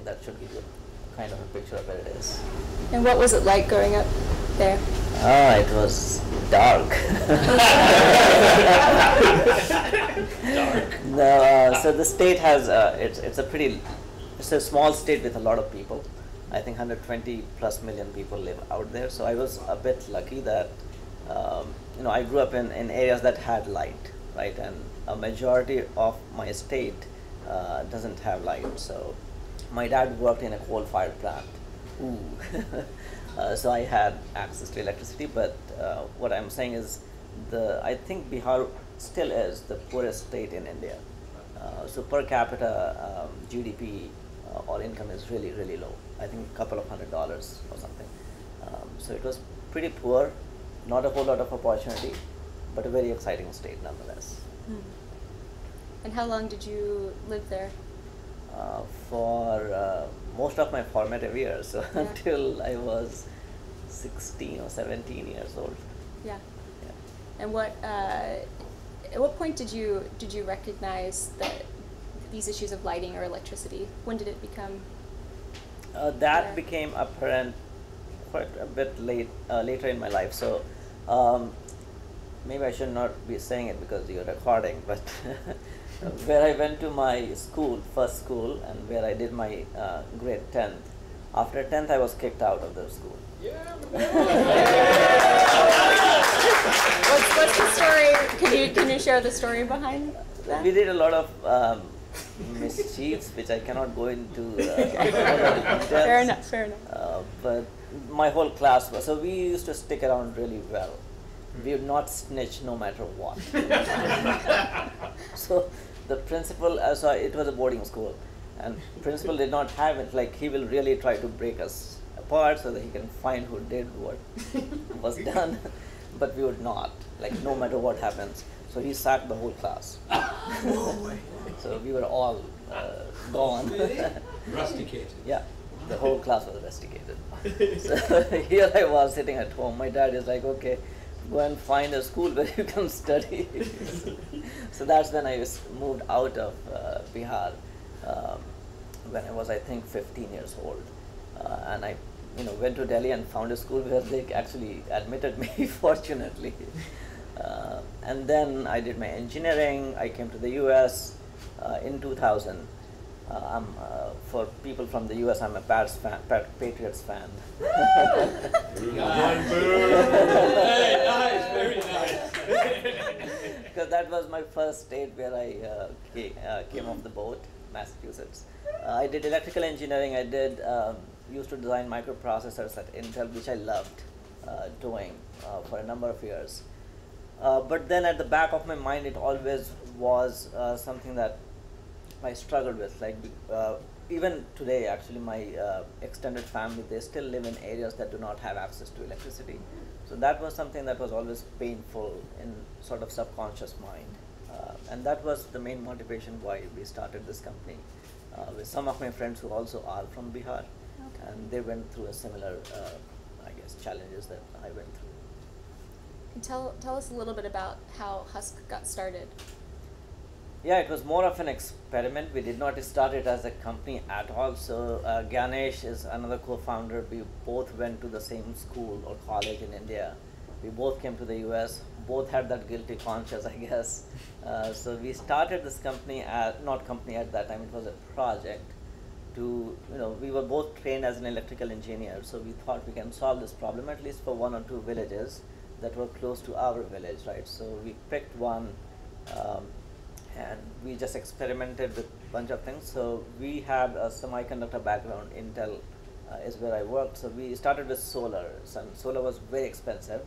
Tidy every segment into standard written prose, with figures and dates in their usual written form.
That should give you kind of a picture of where it is. And what was it like growing up there? It was dark. Dark. So the state has it's a small state with a lot of people. I think 120 plus million people live out there. So I was a bit lucky that I grew up in areas that had light, right? And a majority of my state doesn't have light. So my dad worked in a coal-fired plant. Ooh. So I had access to electricity, but what I'm saying is I think Bihar still is the poorest state in India. So per capita GDP or income is really, really low. I think a couple of $100 or something. So it was pretty poor, not a whole lot of opportunity, but a very exciting state nonetheless. Hmm. And how long did you live there? For most of my formative years, so Yeah. until I was 16 or 17 years old. Yeah. Yeah. And at what point did you recognize that these issues of lighting or electricity? When did it become? That became apparent quite a bit later in my life. So maybe I should not be saying it because you're recording, but where I went to my school, first school, and where I did my grade 10th. After 10th, I was kicked out of the school. Yeah. What's the story? Can you share the story behind that? We did a lot of mischiefs, which I cannot go into. Fair enough. But my whole class was, so we used to stick around really well. We would not snitch no matter what. So the principal, so it was a boarding school, and principal did not have it, like he will really try to break us apart so that he can find who did what was done, but we would not, like no matter what happens. So he sacked the whole class. So we were all gone. Rusticated. Yeah, the whole class was rusticated. So here I was sitting at home. My dad is like, okay, go and find a school where you can study. So that's when I moved out of Bihar when I was, I think, 15 years old. And I went to Delhi and found a school where they actually admitted me, fortunately. And then I did my engineering. I came to the US in 2000. For people from the US, I'm a Patriots fan. Very nice, very nice. Because that was my first state where I came off the boat, Massachusetts. I did electrical engineering. I used to design microprocessors at Intel, which I loved doing for a number of years. But then at the back of my mind, it always was something that I struggled with. Like even today, actually, my extended family, they still live in areas that do not have access to electricity. So that was something that was always painful in sort of subconscious mind. And that was the main motivation why we started this company. with some of my friends who also are from Bihar, Okay. and they went through a similar, I guess, challenges that I went through. And tell us a little bit about how Husk got started. Yeah, it was more of an experiment. We did not start it as a company at all. So Ganesh is another co-founder. We both went to the same school or college in India. We both came to the US. Both had that guilty conscience, I guess. So we started this company not company at that time. It was a project. We were both trained as an electrical engineer. So we thought we can solve this problem at least for one or two villages that were close to our village, right? So we picked one. And we just experimented with a bunch of things. So we had a semiconductor background. Intel is where I worked. So we started with solar. So solar was very expensive.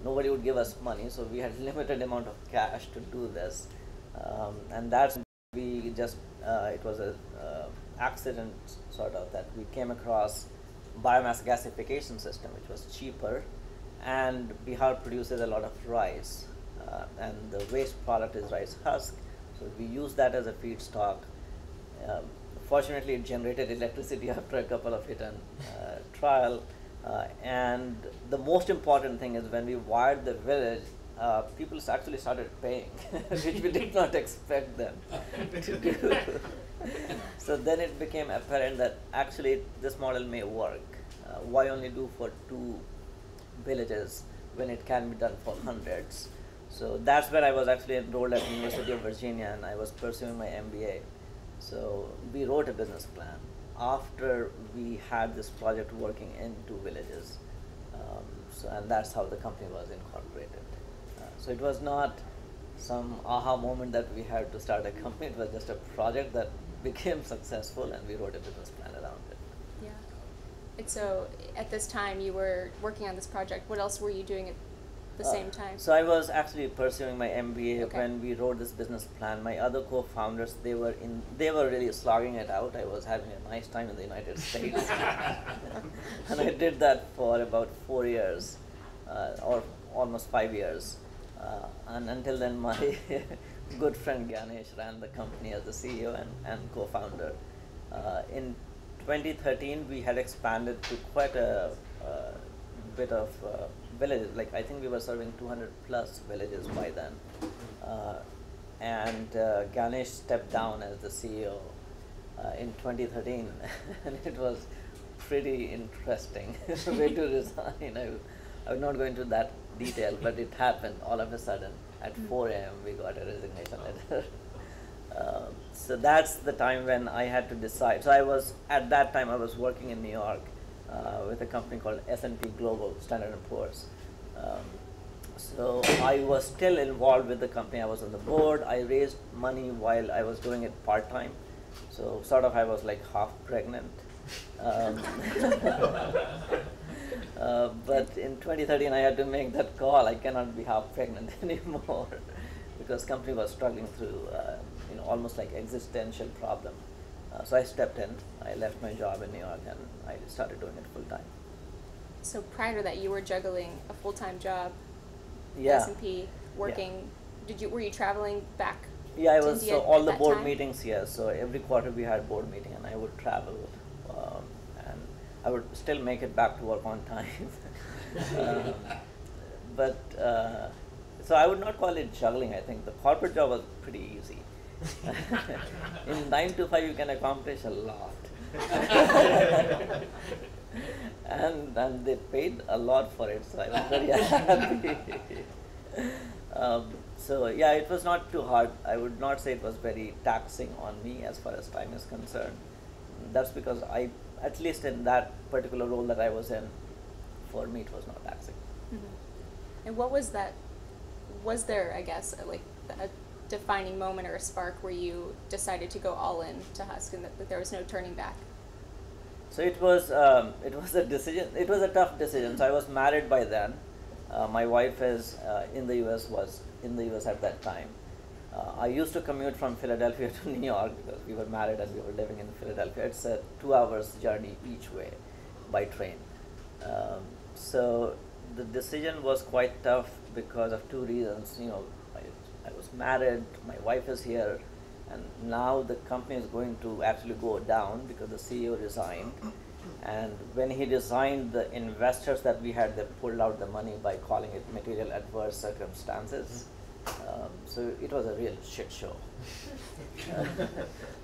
Nobody would give us money, so we had limited amount of cash to do this. And that's we just it was a accident sort of that we came across biomass gasification system, which was cheaper, and Bihar produces a lot of rice, and the waste product is rice husk. So we use that as a feedstock. Fortunately, it generated electricity after a couple of hit and trial. And the most important thing is when we wired the village, people actually started paying, which we did not expect them to do. So then it became apparent that actually this model may work. Why only do for 2 villages when it can be done for hundreds? So that's where I was actually enrolled at the University of Virginia, and I was pursuing my MBA. So we wrote a business plan after we had this project working in 2 villages. And that's how the company was incorporated. So it was not some aha moment that we had to start a company. It was just a project that became successful, and we wrote a business plan around it. Yeah. And so at this time you were working on this project. What else were you doing at the same time? So I was actually pursuing my MBA Okay. when we wrote this business plan. My other co-founders, they were really slogging it out. I was having a nice time in the United States, and I did that for about 4 years, or almost 5 years, and until then, my good friend Ganesh ran the company as the CEO and co-founder. In 2013, we had expanded to quite a bit of villages. Like I think we were serving 200 plus villages by then, and Ganesh stepped down as the CEO in 2013, and it was pretty interesting way to resign. I would not go into that detail, but it happened all of a sudden. At 4 a.m. we got a resignation letter. So that's the time when I had to decide. So at that time I was working in New York with a company called S&P Global, Standard & Poor's. So I was still involved with the company. I was on the board. I raised money while I was doing it part-time. So sort of I was like half pregnant. But in 2013 I had to make that call. I cannot be half pregnant anymore because company was struggling through almost like existential problem. So I stepped in. I left my job in New York and I started doing it full time. So prior to that, you were juggling a full-time job, Yeah. S&P, working. Were you traveling back? Yeah, I to was. India So all at the that board time? meetings here. So every quarter we had board meeting, and I would travel, and I would still make it back to work on time. um, but so I would not call it juggling. I think the corporate job was pretty easy. In 9 to 5 you can accomplish a lot. and they paid a lot for it, so I was very happy. So yeah, it was not too hard. I would not say it was very taxing on me as far as time is concerned. That's because at least in that particular role that I was in, for me it was not taxing. Mm-hmm. And what was that? Was there, I guess, like a defining moment or a spark where you decided to go all in to Husk and that there was no turning back? So it was a decision. It was a tough decision. So I was married by then. My wife is was in the US at that time. I used to commute from Philadelphia to New York because we were married and we were living in Philadelphia. It's a 2 hours journey each way by train. So the decision was quite tough because of 2 reasons. I was married, my wife is here, And now the company is going to actually go down because the CEO resigned. And when he resigned, the investors that we had, they pulled out the money by calling it material adverse circumstances. So it was a real shit show.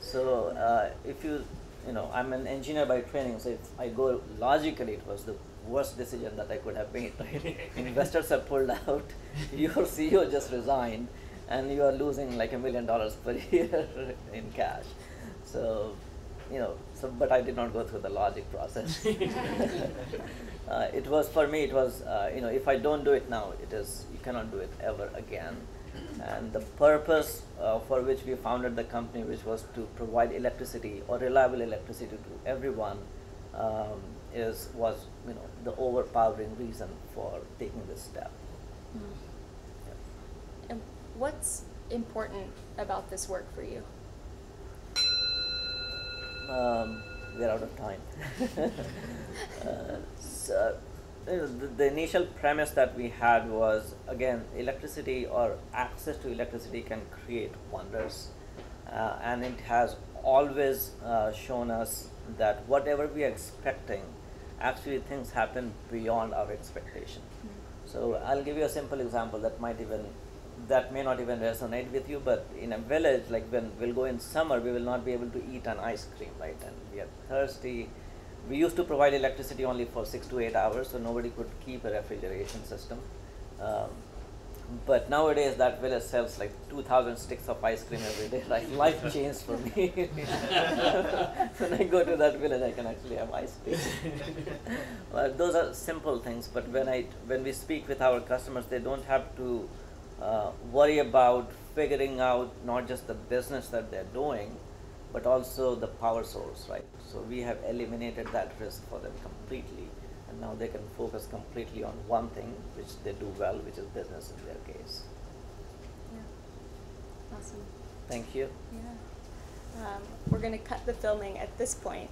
So if you know, I'm an engineer by training, so if I go logically, it was the worst decision that I could have made, right? Investors are pulled out, your CEO just resigned, and you are losing like $1 million per year in cash. So, you know, but I did not go through the logic process. It was, for me, it was, you know, if I don't do it now, you cannot do it ever again. And the purpose for which we founded the company, which was to provide electricity or reliable electricity to everyone, was, you know, the overpowering reason for taking this step. Mm. Yeah. And what's important about this work for you? We're out of time. So, the initial premise that we had was, again, electricity or access to electricity can create wonders. And it has always shown us that whatever we are expecting, actually things happen beyond our expectation. Mm-hmm. So I'll give you a simple example that may not even resonate with you, but in a village, like when we'll go in summer, we will not be able to eat an ice cream, right? And we are thirsty. We used to provide electricity only for 6 to 8 hours, so nobody could keep a refrigeration system. But nowadays, that village sells like 2,000 sticks of ice cream every day. Like, life changed for me. When I go to that village, I can actually have ice cream. Well, those are simple things, but when we speak with our customers, they don't have to worry about figuring out not just the business that they're doing, but also the power source, right? So we have eliminated that risk for them completely, and now they can focus completely on one thing, which they do well, which is business in their case. Yeah. Awesome. Thank you. Yeah. We're going to cut the filming at this point.